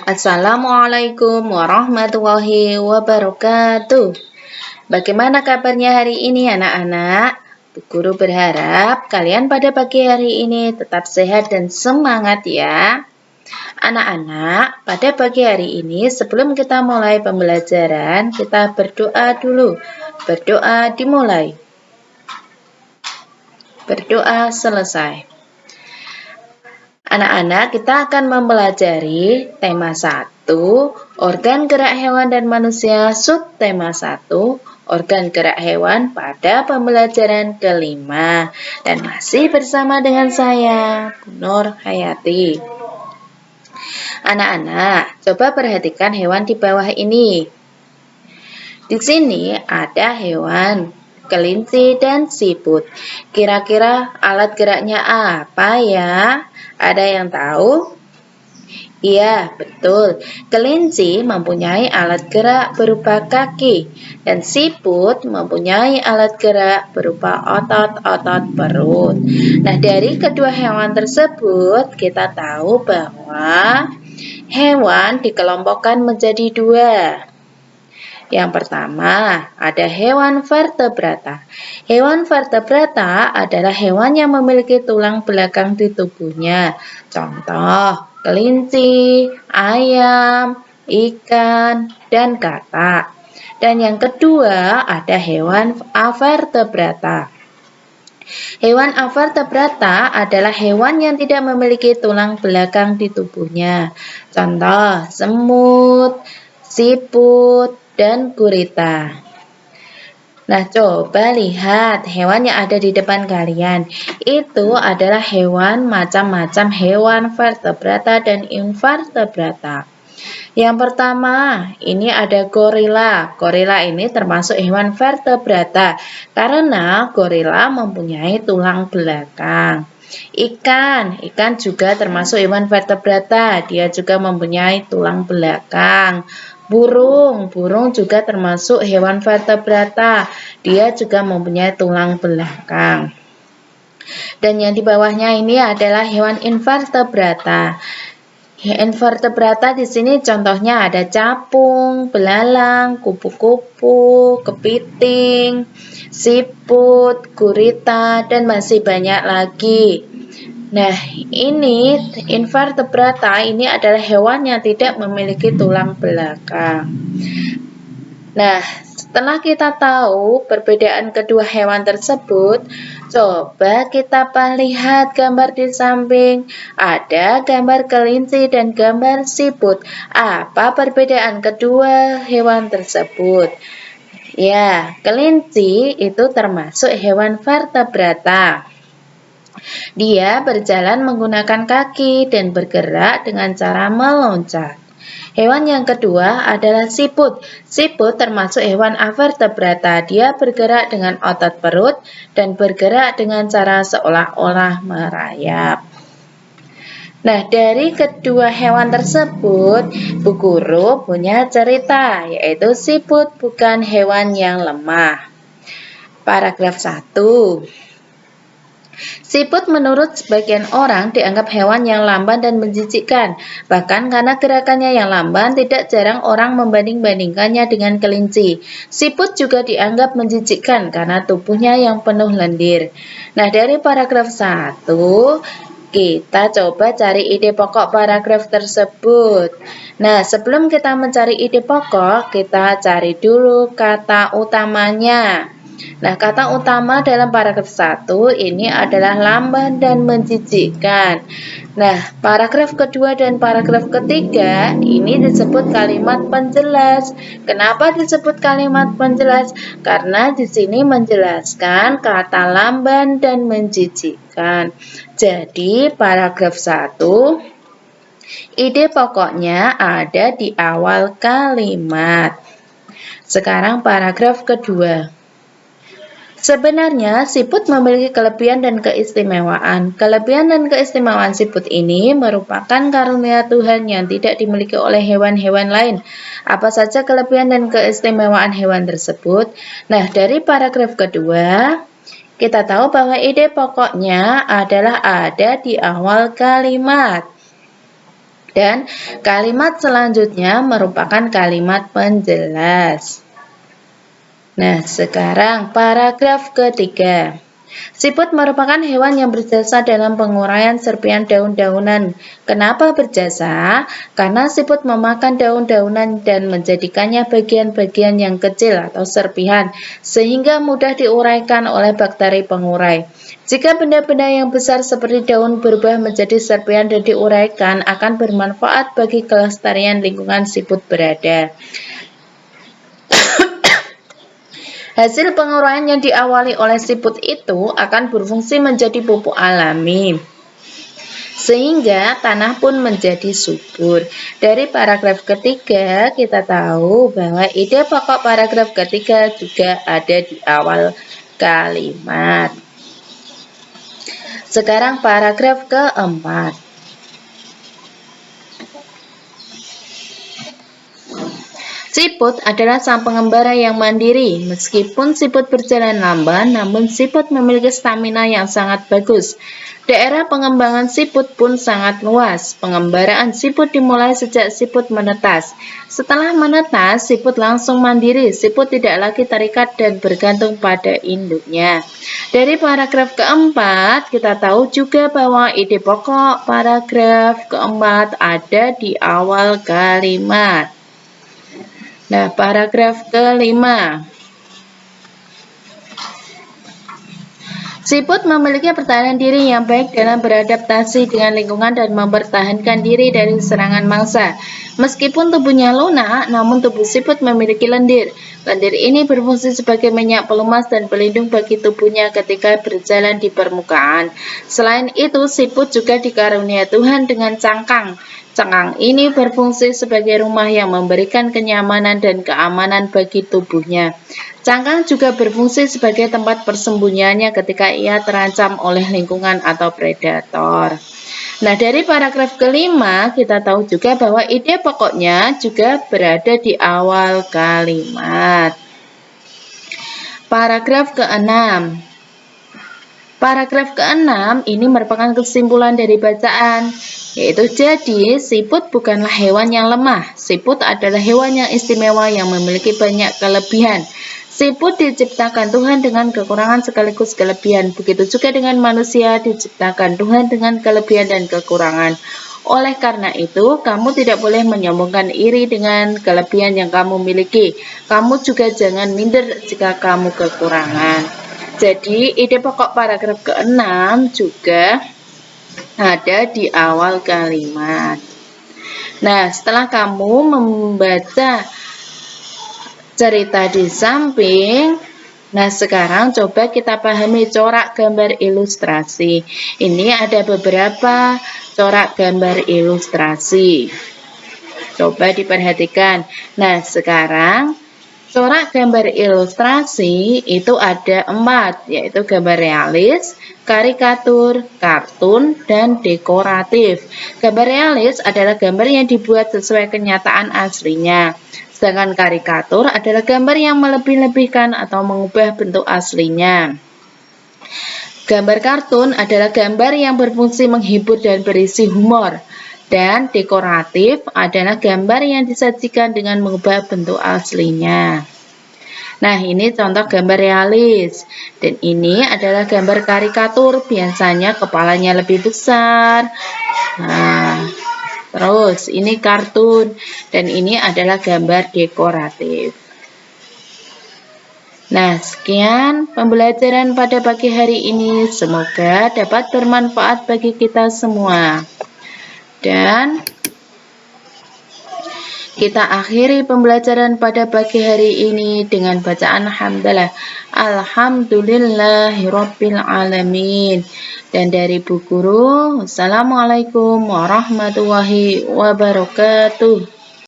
Assalamualaikum warahmatullahi wabarakatuh. Bagaimana kabarnya hari ini anak-anak? Bu Guru berharap kalian pada pagi hari ini tetap sehat dan semangat ya. Anak-anak, pada pagi hari ini sebelum kita mulai pembelajaran, kita berdoa dulu. Berdoa dimulai. Berdoa selesai. Anak-anak, kita akan mempelajari tema 1, organ gerak hewan dan manusia, subtema 1, organ gerak hewan pada pembelajaran kelima. Dan masih bersama dengan saya, Bu Nur Hayati. Anak-anak, coba perhatikan hewan di bawah ini. Di sini ada hewan kelinci dan siput. Kira-kira alat geraknya apa ya? Ada yang tahu? Iya, betul. Kelinci mempunyai alat gerak berupa kaki dan siput mempunyai alat gerak berupa otot-otot perut. Nah, dari kedua hewan tersebut kita tahu bahwa hewan dikelompokkan menjadi dua. Yang pertama, ada hewan vertebrata. Hewan vertebrata adalah hewan yang memiliki tulang belakang di tubuhnya. Contoh, kelinci, ayam, ikan, dan katak. Dan yang kedua, ada hewan avertebrata. Hewan avertebrata adalah hewan yang tidak memiliki tulang belakang di tubuhnya. Contoh, semut, siput, dan gurita. Nah, coba lihat hewan yang ada di depan kalian. Itu adalah hewan macam-macam hewan vertebrata dan invertebrata. Yang pertama, ini ada gorila. Gorila ini termasuk hewan vertebrata karena gorila mempunyai tulang belakang. Ikan juga termasuk hewan vertebrata. Dia juga mempunyai tulang belakang. Burung juga termasuk hewan vertebrata. Dia juga mempunyai tulang belakang. Dan yang di bawahnya ini adalah hewan invertebrata. Invertebrata di sini contohnya ada capung, belalang, kupu-kupu, kepiting, siput, gurita, dan masih banyak lagi. Nah, ini invertebrata ini adalah hewan yang tidak memiliki tulang belakang. Nah, setelah kita tahu perbedaan kedua hewan tersebut, coba kita lihat gambar di samping. Ada gambar kelinci dan gambar siput. Apa perbedaan kedua hewan tersebut? Ya, kelinci itu termasuk hewan vertebrata. Dia berjalan menggunakan kaki dan bergerak dengan cara meloncat. Hewan yang kedua adalah siput. Siput termasuk hewan avertebrata. Dia bergerak dengan otot perut dan bergerak dengan cara seolah-olah merayap. Nah, dari kedua hewan tersebut, Bu Guru punya cerita, yaitu siput bukan hewan yang lemah. Paragraf 1. Siput menurut sebagian orang dianggap hewan yang lamban dan menjijikkan. Bahkan karena gerakannya yang lamban, tidak jarang orang membanding-bandingkannya dengan kelinci. Siput juga dianggap menjijikkan karena tubuhnya yang penuh lendir. Nah, dari paragraf 1, kita coba cari ide pokok paragraf tersebut. Nah, sebelum kita mencari ide pokok, kita cari dulu kata utamanya. Nah, kata utama dalam paragraf 1 ini adalah lamban dan menjijikkan. Nah, paragraf kedua dan paragraf ketiga ini disebut kalimat penjelas. Kenapa disebut kalimat penjelas? Karena di sini menjelaskan kata lamban dan menjijikkan. Jadi, paragraf 1, ide pokoknya ada di awal kalimat. Sekarang paragraf kedua. Sebenarnya, siput memiliki kelebihan dan keistimewaan. Kelebihan dan keistimewaan siput ini merupakan karunia Tuhan yang tidak dimiliki oleh hewan-hewan lain. Apa saja kelebihan dan keistimewaan hewan tersebut? Nah, dari paragraf kedua, kita tahu bahwa ide pokoknya adalah ada di awal kalimat. Dan kalimat selanjutnya merupakan kalimat penjelas. Nah, sekarang paragraf ketiga. Siput merupakan hewan yang berjasa dalam penguraian serpihan daun-daunan. Kenapa berjasa? Karena siput memakan daun-daunan dan menjadikannya bagian-bagian yang kecil atau serpihan, sehingga mudah diuraikan oleh bakteri pengurai. Jika benda-benda yang besar seperti daun berubah menjadi serpihan dan diuraikan, akan bermanfaat bagi kelestarian lingkungan siput berada. Hasil penguraian yang diawali oleh siput itu akan berfungsi menjadi pupuk alami, sehingga tanah pun menjadi subur. Dari paragraf ketiga, kita tahu bahwa ide pokok paragraf ketiga juga ada di awal kalimat. Sekarang paragraf keempat. Siput adalah sang pengembara yang mandiri. Meskipun siput berjalan lamban, namun siput memiliki stamina yang sangat bagus. Daerah pengembangan siput pun sangat luas. Pengembaraan siput dimulai sejak siput menetas. Setelah menetas, siput langsung mandiri. Siput tidak lagi terikat dan bergantung pada induknya. Dari paragraf keempat, kita tahu juga bahwa ide pokok paragraf keempat ada di awal kalimat. Nah, paragraf kelima. Siput memiliki pertahanan diri yang baik dalam beradaptasi dengan lingkungan dan mempertahankan diri dari serangan mangsa. Meskipun tubuhnya lunak, namun tubuh siput memiliki lendir. Lendir ini berfungsi sebagai minyak pelumas dan pelindung bagi tubuhnya ketika berjalan di permukaan. Selain itu, siput juga dikarunia Tuhan dengan cangkang. Cangkang ini berfungsi sebagai rumah yang memberikan kenyamanan dan keamanan bagi tubuhnya. Cangkang juga berfungsi sebagai tempat persembunyiannya ketika ia terancam oleh lingkungan atau predator. Nah, dari paragraf kelima, kita tahu juga bahwa ide pokoknya juga berada di awal kalimat. Paragraf keenam. Paragraf keenam ini merupakan kesimpulan dari bacaan, yaitu jadi siput bukanlah hewan yang lemah. Siput adalah hewan yang istimewa yang memiliki banyak kelebihan. Siput diciptakan Tuhan dengan kekurangan sekaligus kelebihan. Begitu juga dengan manusia diciptakan Tuhan dengan kelebihan dan kekurangan. Oleh karena itu, kamu tidak boleh menyombongkan iri dengan kelebihan yang kamu miliki. Kamu juga jangan minder jika kamu kekurangan. Jadi, ide pokok paragraf ke-6 juga ada di awal kalimat. Nah, setelah kamu membaca cerita di samping, nah sekarang coba kita pahami corak gambar ilustrasi. Ini ada beberapa corak gambar ilustrasi. Coba diperhatikan. Nah, sekarang corak gambar ilustrasi itu ada 4, yaitu gambar realis, karikatur, kartun, dan dekoratif. Gambar realis adalah gambar yang dibuat sesuai kenyataan aslinya. Sedangkan karikatur adalah gambar yang melebih-lebihkan atau mengubah bentuk aslinya. Gambar kartun adalah gambar yang berfungsi menghibur dan berisi humor. Dan dekoratif adalah gambar yang disajikan dengan mengubah bentuk aslinya. Nah, ini contoh gambar realis. Dan ini adalah gambar karikatur, biasanya kepalanya lebih besar. Nah, terus ini kartun, dan ini adalah gambar dekoratif. Nah, sekian pembelajaran pada pagi hari ini. Semoga dapat bermanfaat bagi kita semua. Dan kita akhiri pembelajaran pada pagi hari ini dengan bacaan hamdalah. Alhamdulillahirabbil alamin. Dan dari Bu Guru, wassalamualaikum warahmatullahi wabarakatuh.